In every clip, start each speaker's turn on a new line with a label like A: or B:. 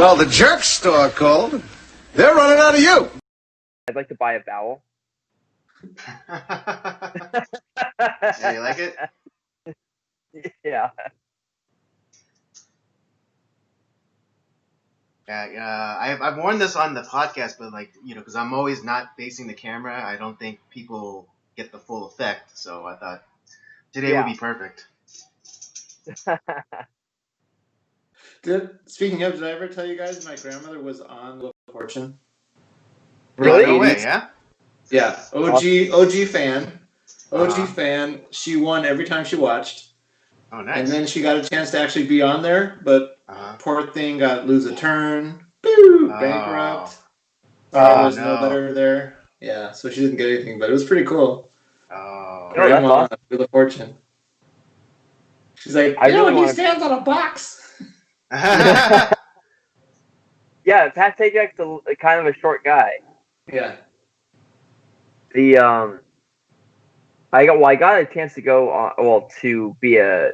A: Well, the jerk store called. They're running out of you.
B: I'd like to buy a vowel.
C: Yeah, you like it?
B: Yeah.
C: Yeah, I've worn this on the podcast, but because I'm always not facing the camera, I don't think people get the full effect. So I thought today would be perfect.
D: Speaking of, did I ever tell you guys my grandmother was on Wheel of Fortune?
B: Really?
C: No way, yeah?
D: Yeah, OG fan. OG fan. She won every time she watched.
C: Oh, nice.
D: And then she got a chance to actually be on there, but poor thing got lose a turn. Bankrupt. Was no better there. Yeah, so she didn't get anything, but it was pretty cool.
C: Oh.
D: Grandma on Wheel of Fortune. She's like, he stands on a box.
B: Yeah, Pat Sajak's a kind of a short guy.
D: Yeah.
B: I got a chance to go on, to be I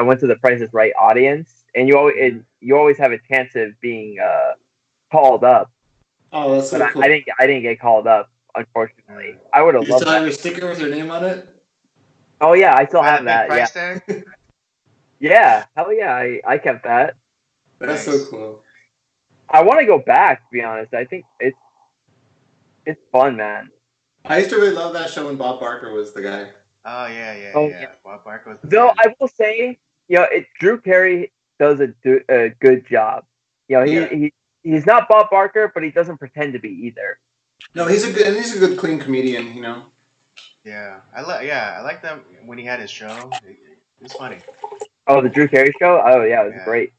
B: went to the Price is Right audience, and you always have a chance of being called up.
D: Oh, that's so cool.
B: I didn't get called up, unfortunately. I would have loved that.
D: You still have your sticker with your name on it?
B: Oh yeah, I still have that.
C: Price tag?
B: Yeah, hell yeah, I kept that.
D: That's so cool.
B: I want to go back, to be honest. I think it's fun, man.
D: I used to really love that show when Bob Barker was the guy.
C: Oh, yeah. Bob Barker was the
B: Though I will say, Drew Carey does a good job. He's not Bob Barker, but he doesn't pretend to be either.
D: No, he's a good clean comedian,
C: Yeah, I like them when he had his show. It was funny.
B: Oh, the Drew Carey show? Oh yeah, it was great.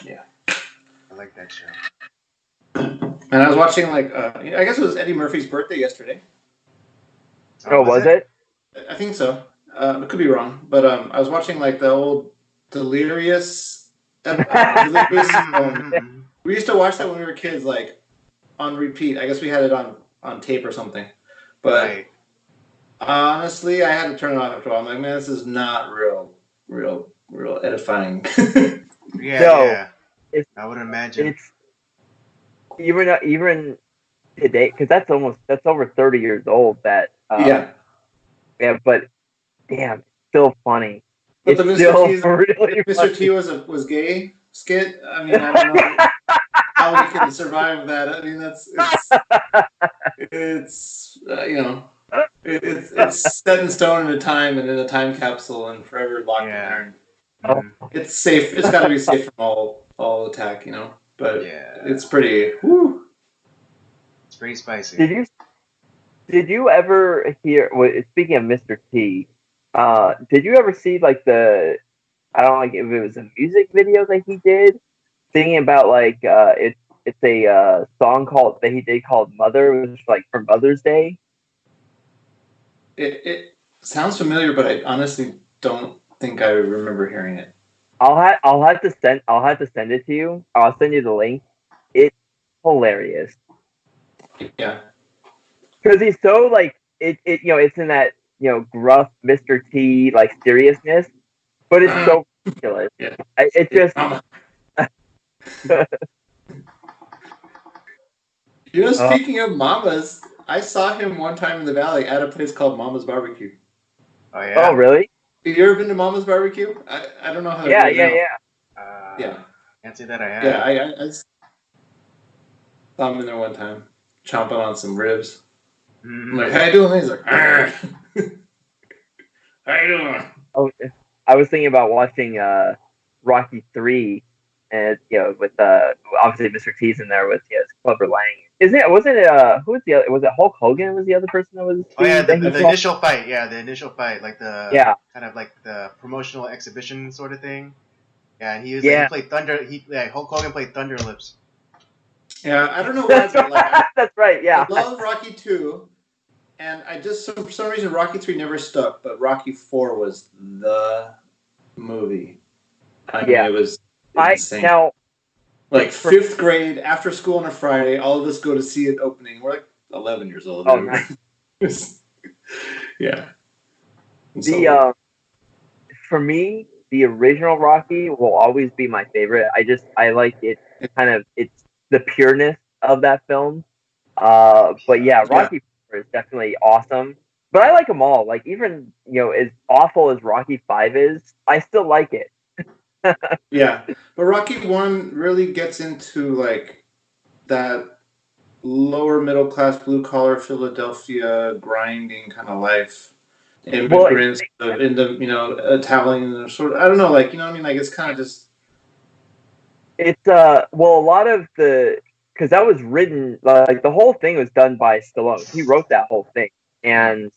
D: Yeah,
C: I like that show.
D: And I was watching I guess it was Eddie Murphy's birthday yesterday.
B: Oh, was it?
D: I think so. I could be wrong, but I was watching the old Delirious. We used to watch that when we were kids, on repeat. I guess we had it on tape or something. But honestly, I had to turn it off after a while. I'm like, man, this is not real edifying.
C: Yeah. I would imagine.
B: It's even today, because that's over 30 years old. That yeah, but damn, it's still funny.
D: But the Mr. T was gay skit. I mean, I don't know how we can survive that. I mean, it's set in stone in a time and in a time capsule and forever locked in there. It's safe. It's got to be safe from all attack, But it's pretty. Whew.
C: It's pretty spicy.
B: Did you ever hear? Speaking of Mr. T, did you ever see I don't know if it was a music video that he did, singing about it's a song that he did called "Mother." It was for Mother's Day.
D: It sounds familiar, but I honestly don't think I remember hearing it.
B: I'll have to send it to you. I'll send you the link. It's hilarious.
D: Yeah.
B: Because he's so it's in that gruff Mr. T seriousness, but it's so ridiculous.
D: Yeah.
B: It just.
D: Speaking of mamas, I saw him one time in the Valley at a place called Mama's Barbecue.
C: Oh yeah.
B: Oh really?
D: Have you ever been to Mama's Barbecue? I don't know how.
B: Yeah.
C: Can't say that I have.
D: Yeah, I saw him in there one time, chomping on some ribs. I'm like, how you doing? He's like, how you doing?
B: Oh, I was thinking about watching Rocky 3, and with obviously Mr. T's in there with Clubber Lang. Wasn't it who was the other? Was it Hulk Hogan? Was the other person that was?
C: Oh yeah, the initial fight. Yeah, the initial fight, kind of like the promotional exhibition sort of thing. Yeah, and he played Thunder. Hulk Hogan played Thunder Lips.
D: Yeah, I don't know why.
B: That's right. Yeah,
D: I love Rocky 2, and for some reason Rocky 3 never stuck, but Rocky 4 was the movie. I mean, it was insane.
B: Now,
D: fifth grade, after school on a Friday, all of us go to see it opening. We're 11 years old.
B: Oh, nice.
D: Yeah.
B: For me, the original Rocky will always be my favorite. I like it it's the pureness of that film. But yeah,
D: Yeah.
B: Rocky IV is definitely awesome. But I like them all. Like even as awful as Rocky V is, I still like it.
D: Yeah, but Rocky One really gets into like that lower middle class, blue collar Philadelphia grinding kind of life.
B: Well,
D: Immigrants in the Italian sort of, I don't know, like what I mean, like it's kind of just
B: it's well, a lot of the because that was written like the whole thing was done by Stallone. He wrote that whole thing, and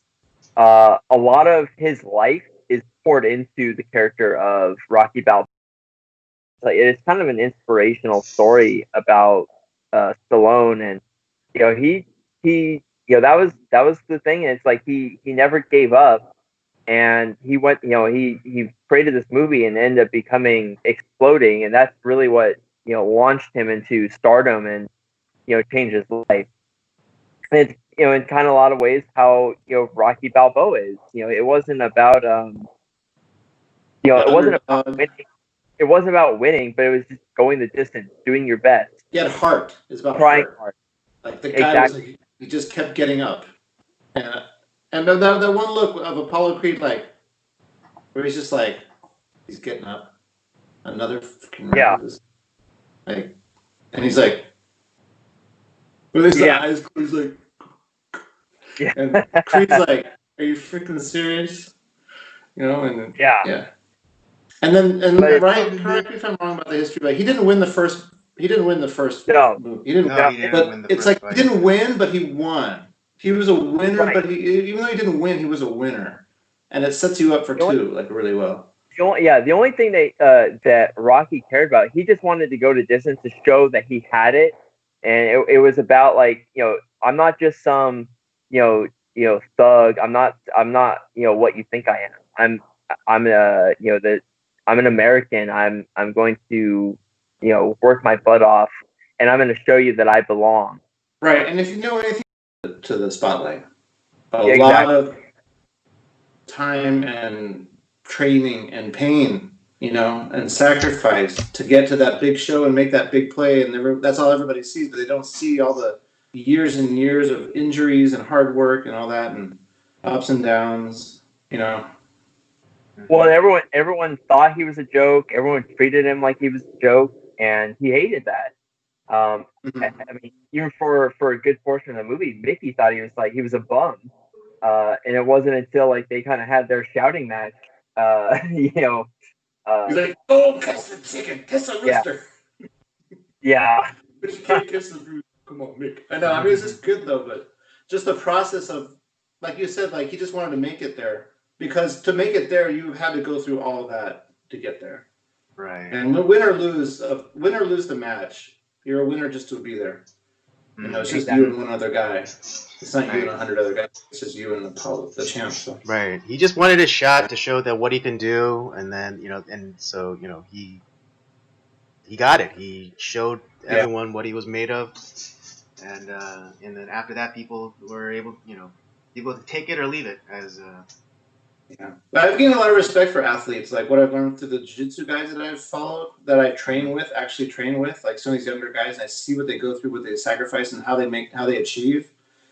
B: a lot of his life is poured into the character of Rocky Balboa. Like it's kind of an inspirational story about Stallone, and he that was the thing. It's like he never gave up, and he went he created this movie and ended up becoming exploding, and that's really what launched him into stardom and changed his life. And it's in kind of a lot of ways how Rocky Balboa is. It wasn't about it wasn't about
D: underdog.
B: winning. It wasn't about winning, but it was just going the distance, doing your best,
D: He had heart. It's about
B: trying
D: heart.
B: hard.
D: Like the guy was
B: Exactly.
D: like, he just kept getting up, and the one look of Apollo Creed, like where he's just like he's getting up, another freaking
B: Yeah.
D: round of this, like, and he's like, with his
B: Yeah.
D: eyes closed, like,
B: Yeah.
D: and Creed's like, "Are you freaking serious?" And
B: Yeah.
D: yeah, and then
B: But
D: Ryan, correct me if I'm wrong about the history, but he didn't win the first. He didn't win the first
B: no,
D: move. He didn't.
C: No,
B: no,
C: he didn't win
D: But
C: the
D: it's
C: first
D: like
C: fight.
D: he didn't win, but he won. He was a winner,
B: right.
D: but even though he didn't win, he was a winner, and it sets you up for
B: The only,
D: two, like really well.
B: the only thing that Rocky cared about, he just wanted to go to distance to show that he had it, and it was about like I'm not just some thug. I'm not what you think I am. I'm I'm an American. I'm going to work my butt off, and I'm going to show you that I belong.
D: Right, and if you know anything to the spotlight, a
B: Yeah,
D: lot
B: exactly.
D: of time and training and pain, and sacrifice to get to that big show and make that big play, and that's all everybody sees, but they don't see all the years and years of injuries and hard work and all that, and ups and downs.
B: Well, everyone thought he was a joke. Everyone treated him like he was a joke, and he hated that. I mean, even for a good portion of the movie, Mickey thought he was a bum. And it wasn't until like they kind of had their shouting match, you know,
D: He's like, "Oh, kiss the chicken, kiss the
B: yeah,
D: rooster."
B: yeah,
D: But you can't kiss the rooster. Come on, Mick. I know. I mean, it's just good though, but just the process of, like you said, like he just wanted to make it there, because to make it there, you had to go through all of that to get there.
C: Right.
D: And win or lose the match, you're a winner just to be there. It's just you and one other guy. It's not you and 100 other guys. It's just you and the champ. So.
C: Right. He just wanted his shot to show that what he can do, and then and so he got it. He showed everyone what he was made of, and then after that, people were able to take it or leave it as.
D: Yeah, but I've gained a lot of respect for athletes. Like what I've learned through the jiu-jitsu guys that I've followed, that I actually train with, like some of these younger guys, and I see what they go through, what they sacrifice, and how they achieve,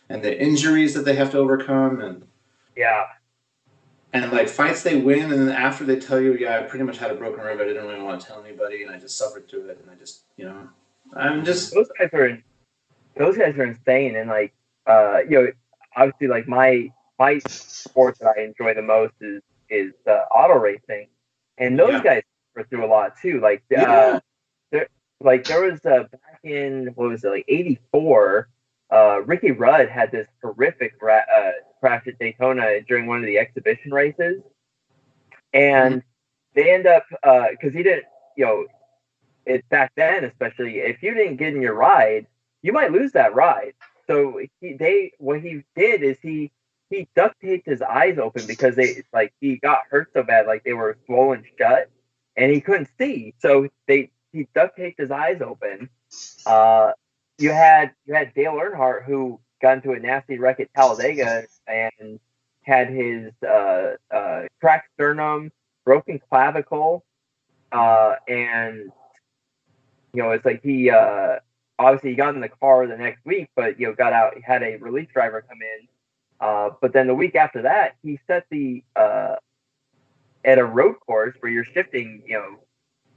D: and the injuries that they have to overcome, and like fights they win, and then after they tell you, yeah, I pretty much had a broken rib, I didn't really want to tell anybody, and I just suffered through it, and I just, I'm just
B: those guys are insane, and like obviously like my sport that I enjoy the most is auto racing, and those
D: yeah,
B: guys go through a lot too. Like
D: yeah,
B: there was back in what was it like '84. Ricky Rudd had this horrific crash at Daytona during one of the exhibition races, and they end up because he didn't, it back then especially if you didn't get in your ride, you might lose that ride. So what he did is he duct taped his eyes open because he got hurt so bad, like they were swollen shut, and he couldn't see. So he duct taped his eyes open. You had Dale Earnhardt, who got into a nasty wreck at Talladega and had his cracked sternum, broken clavicle, and it's like he obviously he got in the car the next week, but got out. He had a relief driver come in, but then the week after that, he set the at a road course where you're shifting,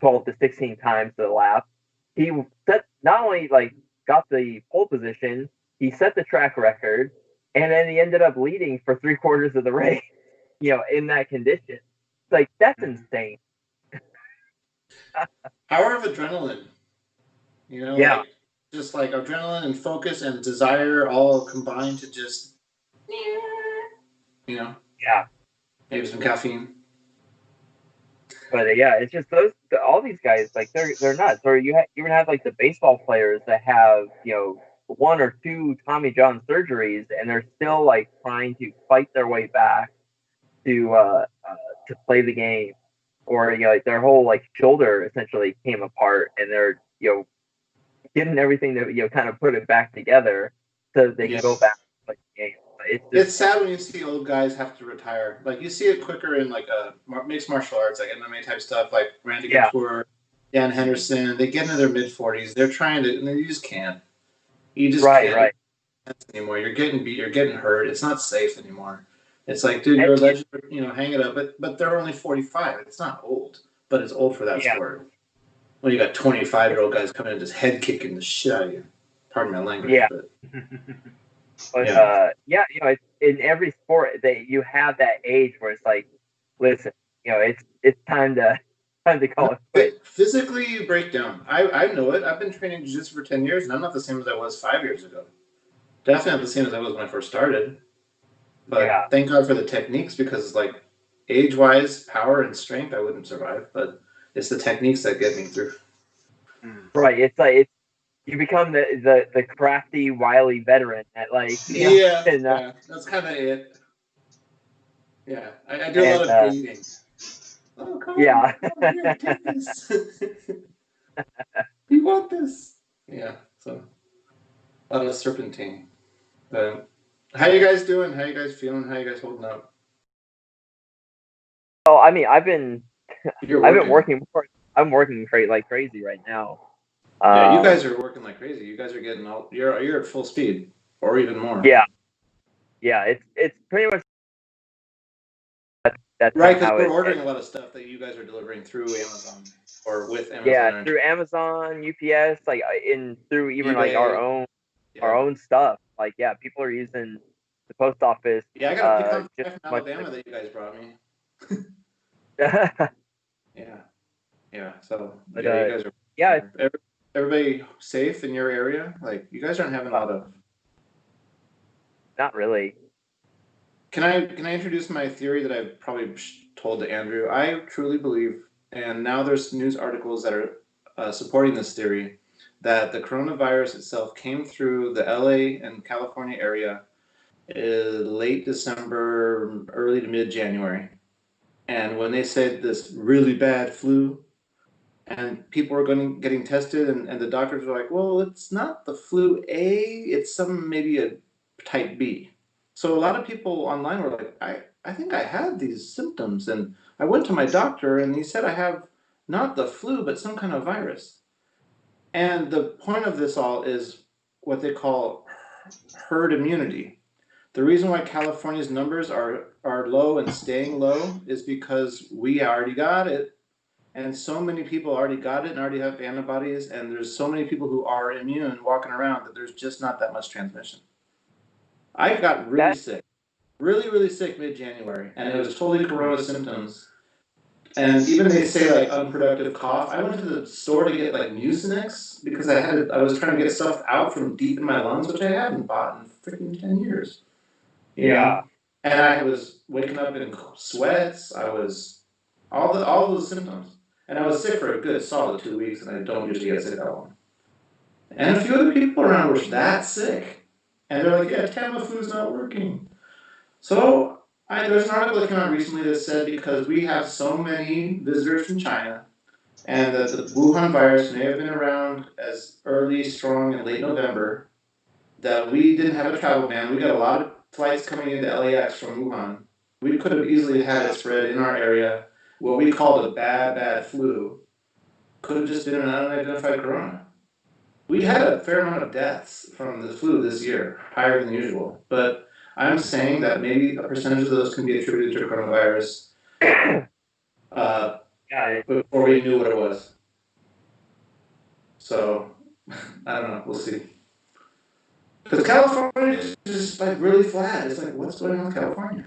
B: 12 to 16 times to the lap. He set not only like got the pole position, he set the track record, and then he ended up leading for 3/4 of the race. In that condition, it's like that's insane.
D: Power of adrenaline.
B: Yeah.
D: Like just like adrenaline and focus and desire all combined to just,
B: Yeah.
D: maybe some caffeine.
B: But yeah, it's just all these guys, like they're nuts. Or you even have like the baseball players that have one or two Tommy John surgeries, and they're still like trying to fight their way back to play the game. Or like their whole like shoulder essentially came apart, and they're getting everything to kind of put it back together so they can go back to play the game.
D: It's sad when you see old guys have to retire. Like you see it quicker in like mixed martial arts, like MMA type stuff, like Randy Couture, Dan Henderson. They get into their mid-40s. They're trying to, and you just can't. You just can't anymore. You're getting beat. You're getting hurt. It's not safe anymore. It's like, dude, you're a legend. Hang it up. But they're only 45. It's not old, but it's old for that sport. When you got 25-year-old guys coming in just head kicking the shit out of you. Pardon my language.
B: Yeah.
D: But
B: it's in every sport that you have that age where it's like, listen, it's time to call it quits.
D: Physically, you break down. I know it. I've been training jiu-jitsu for 10 years, and I'm not the same as I was 5 years ago. Definitely not the same as I was when I first started. But thank God for the techniques, because like age-wise, power and strength, I wouldn't survive. But it's the techniques that get me through.
B: Right. It's like you become the crafty, wily veteran that like
D: that's kind of it. Yeah, I do a lot of baiting. Oh, come on. Come here, take this. We want this. Yeah, so a lot of serpentine. But how you guys doing? How you guys feeling? How you guys holding up?
B: Oh, I mean, I've been working. I'm working like crazy right now.
D: Yeah, you guys are working like crazy. You guys are getting all. You're at full speed, or even more.
B: Yeah. It's pretty much. That's
D: right, because we're ordering a lot of stuff that you guys are delivering through Amazon or with Amazon.
B: Yeah, through Amazon, UPS, like through even eBay, like our own stuff. Like people are using the post office.
D: Yeah, I got a pickup from Alabama that you guys brought me. Yeah. So you guys are. Everybody safe in your area? Like you guys aren't having a lot of.
B: Not really.
D: Can I introduce my theory that I've probably told to Andrew? I truly believe, and now there's news articles that are supporting this theory, that the coronavirus itself came through the LA and California area late December, early to mid-January. And when they said this really bad flu, and people were getting tested, and the doctors were like, well, it's not the flu A, it's maybe a type B. So a lot of people online were like, I think I had these symptoms, and I went to my doctor, and he said I have not the flu, but some kind of virus. And the point of this all is what they call herd immunity. The reason why California's numbers are low and staying low is because we already got it. And so many people already got it and already have antibodies, and there's so many people who are immune walking around that there's just not that much transmission. I got really sick, really sick mid-January, and it was totally corona symptoms. And even they say like unproductive cough. I went to the store to get like Mucinex because I was trying to get stuff out from deep in my lungs, which I hadn't bought in freaking 10 years. You know? And I was waking up in sweats. I was all those symptoms. And I was sick for a good solid 2 weeks, and I don't usually get sick that long. And a few other people around were that sick. And they're like, yeah, Tamiflu's not working. So there's an article that came out recently that said because we have so many visitors from China, and that the Wuhan virus may have been around as early, strong, in late November, that we didn't have a travel ban. We got a lot of flights coming into LAX from Wuhan. We could have easily had it spread in our area. what we called a bad flu could have just been an unidentified corona. We had a fair amount of deaths from the flu this year, higher than usual. But I'm saying that maybe a percentage of those can be attributed to coronavirus before we knew what it was. So, I don't know. We'll see. Because California is just like really flat. It's like, what's going on with California?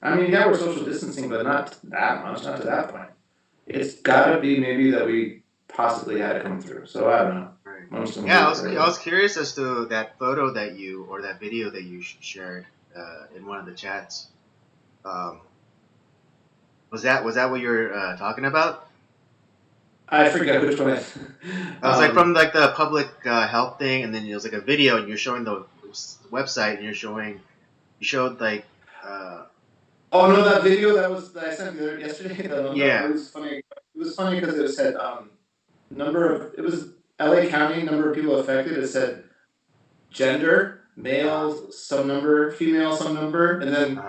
D: I mean, yeah, we're social distancing, but not that much, not to that point. It's gotta be maybe that we possibly had it come through. So I don't know.
C: Right. Yeah, I was curious as to that photo that you, or that video that you shared in one of the chats. Was that what you're talking about?
D: I forget which one.
C: It was like from like the public health thing, and then it was like a video, and you're showing the website, and you showed like.
D: Oh no, that video that I sent you yesterday.
C: Yeah.
D: It was funny. It was funny because it said it was LA County number of people affected. It said gender, male some number, female some number, and then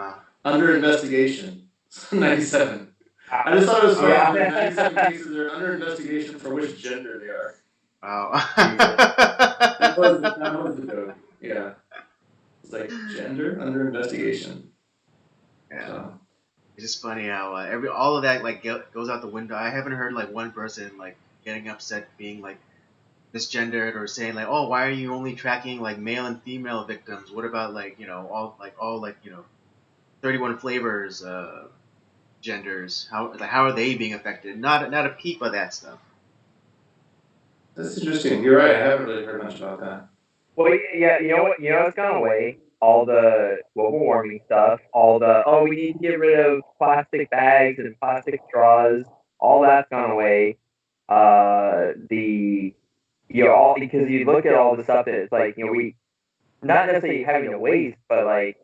D: under investigation 97. I just thought it was funny. 97 cases are under investigation for which gender they are.
C: Oh.
D: that was the joke. Yeah. It's like gender under investigation.
C: Yeah.
D: So.
C: It's just funny how all of that like goes out the window. I haven't heard like one person like getting upset being like misgendered or saying like, oh, why are you only tracking like male and female victims? What about like all 31 flavors genders? How are they being affected? Not a peep of that stuff.
D: That's interesting. You're right. I haven't really heard much about that.
B: Well, yeah, you know what? It's gone away. All the global warming stuff, we need to get rid of plastic bags and plastic straws. All that's gone away. Because you look at all the stuff that it's like, we not necessarily having to waste, but like,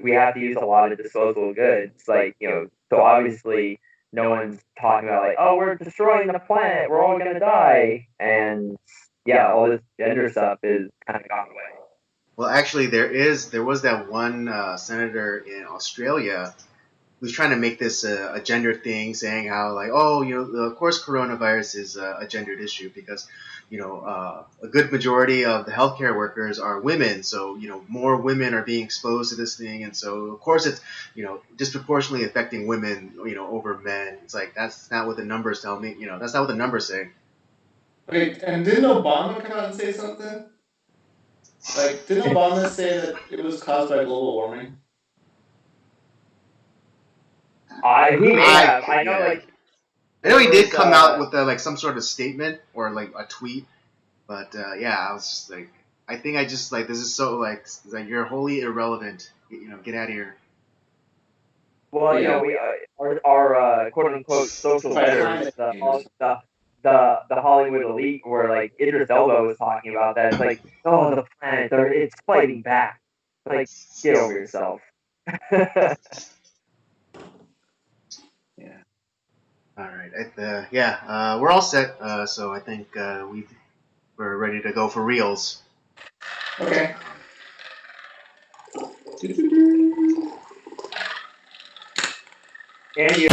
B: we have to use a lot of disposable goods. Like, so obviously no one's talking about like, oh, we're destroying the planet, we're all gonna die, and yeah, all this gender stuff is kind of gone away.
C: Well, actually, there was that one senator in Australia who's trying to make this a gender thing, saying how like, oh, of course, coronavirus is a gendered issue because, a good majority of the healthcare workers are women, so more women are being exposed to this thing, and so of course it's disproportionately affecting women, over men. It's like that's not what the numbers tell me. That's not what the numbers say.
D: Wait, and didn't Obama come out and say something? Like, didn't Obama say that it was caused by global warming?
B: I know
C: he did come out with some sort of statement or like a tweet, but I was just like, I think I just like this is so like you're wholly irrelevant. Get out of here.
B: Well, we our quote unquote social betters, the Hollywood elite, where like Idris Elba was talking about that. It's like, oh, the planet, it's fighting back. Like, get over yourself.
D: Yeah.
C: All right. We're all set. So I think we're ready to go for reels.
D: Okay.
B: And you.